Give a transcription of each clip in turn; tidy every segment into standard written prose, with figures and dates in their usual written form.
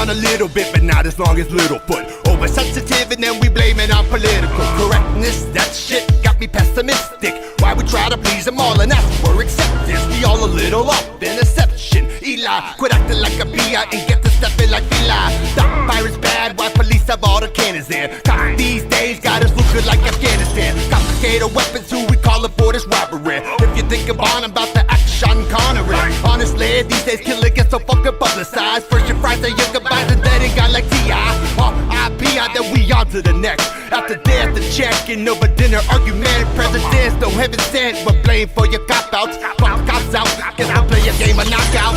A little bit, but not as long as Littlefoot. Oversensitive and then we blame it on political correctness. That shit got me pessimistic. Why we try to please them all and ask for acceptance? We all a little off in deception. Eli, quit acting like a PI and get to stepping like Eli. Stop pirates bad, why police have all the cannons there? Cops these days got us looking like Afghanistan. Confiscated weapons, who we calling for this robbery? If you think about I'm about to act Sean Connery. Honestly, these days killing gets so fucking publicized. First your fries and your goodbyes and then it got like T.I. R.I.P. then we on to the next. After death, the checking over dinner argument. Presidents, no heaven sent, but blame for your cop-outs. Fuck cops out, cause I play a game of knockout.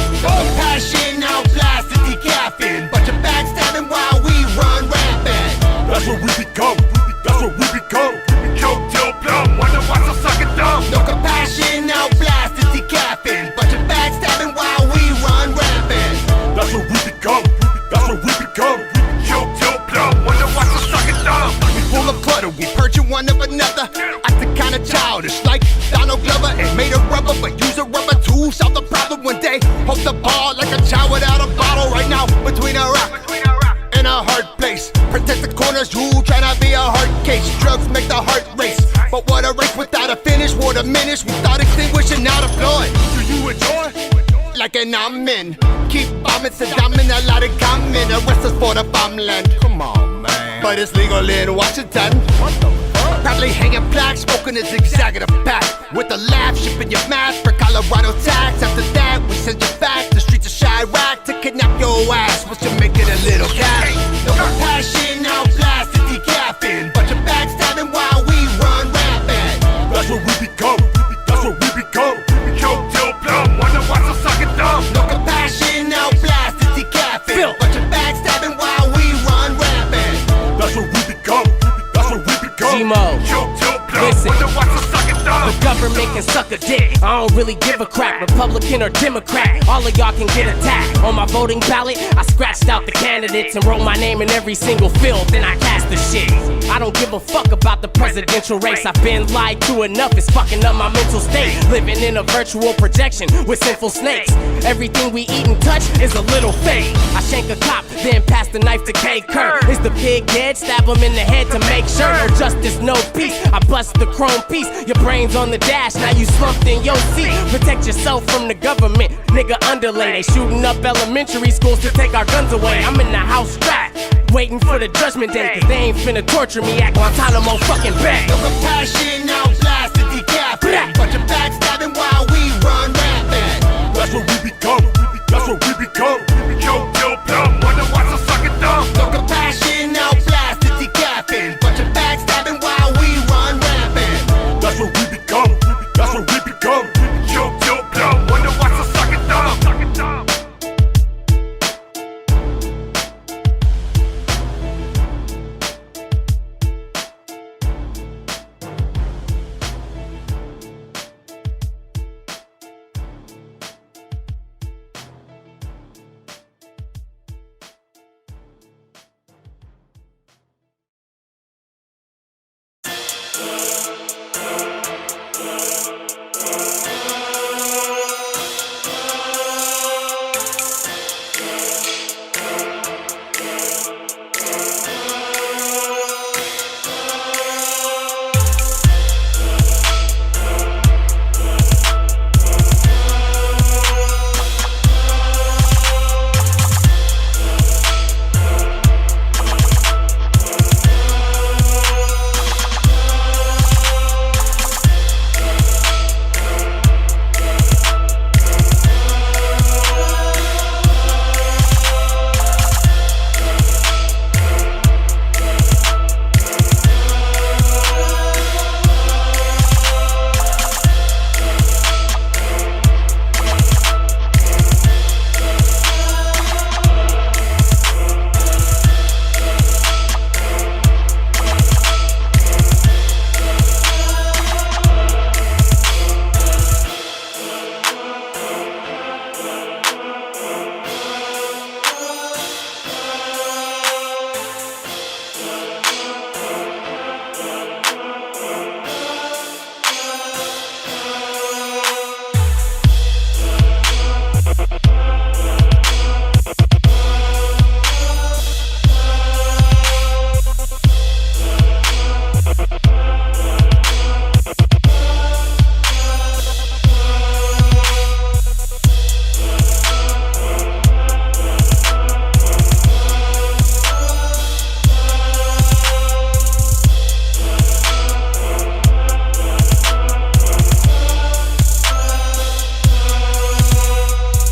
Passion now blasted, decaffeine. Bunch of backstabbing while we run rampant. That's what we become, that's what we become. Kill till plum, wonder why so sucking dumb. No compassion, now blasted, decaffeine. Bunch of backstabbing while we run rampant. That's what we become, that's what we become. Kill till plum, wonder why so sucking dumb. We full of clutter, we purging one of another. Acting kinda childish, like Donald Glover. And made of rubber, but use a rubber to solve the problem one day. Hold the ball like a child without a bottle right now. Between a rock and a hard place. Protect the corners, who tryna be a hard case. Drugs make the heart race, but what a race without a finish. War diminish, we start extinguishing, now deployed. Do you enjoy? Like an amen. Keep bombing Saddam and a lot of common. Arrest us for the farmland. Come on, man. But it's legal in Washington. What the fuck? Proudly hanging plaques, smoking a zigzag of the pack. With a laugh, shipping your mask for Colorado tax. After that, we send you back. The streets of Chirac to kidnap your ass. Once you make it a little cash. No compassion, now blasted, decaffeine. Bunch of backstabbing G-Mo. Listen. The government can suck a dick. I don't really give a crap, Republican or Democrat. All of y'all can get attacked. On my voting ballot, I scratched out the candidates and wrote my name in every single field. Then I cast the shit. I don't give a fuck about the presidential race. I've been lied to enough, it's fucking up my mental state. Living in a virtual projection with sinful snakes. Everything we eat and touch is a little fake. I shank a cop, then pass the knife to K. Kurt. Is the pig dead? Stab him in the head to make sure. No justice, no peace. I bust the chrome piece. Your brain's on the dash, now you slumped in your seat. Protect yourself from the government, nigga underlay. They shooting up elementary schools to take our guns away. I'm in the house strapped, waiting for the judgment day. Cause they ain't finna torture me at Guantanamo fucking Bay. Compassion now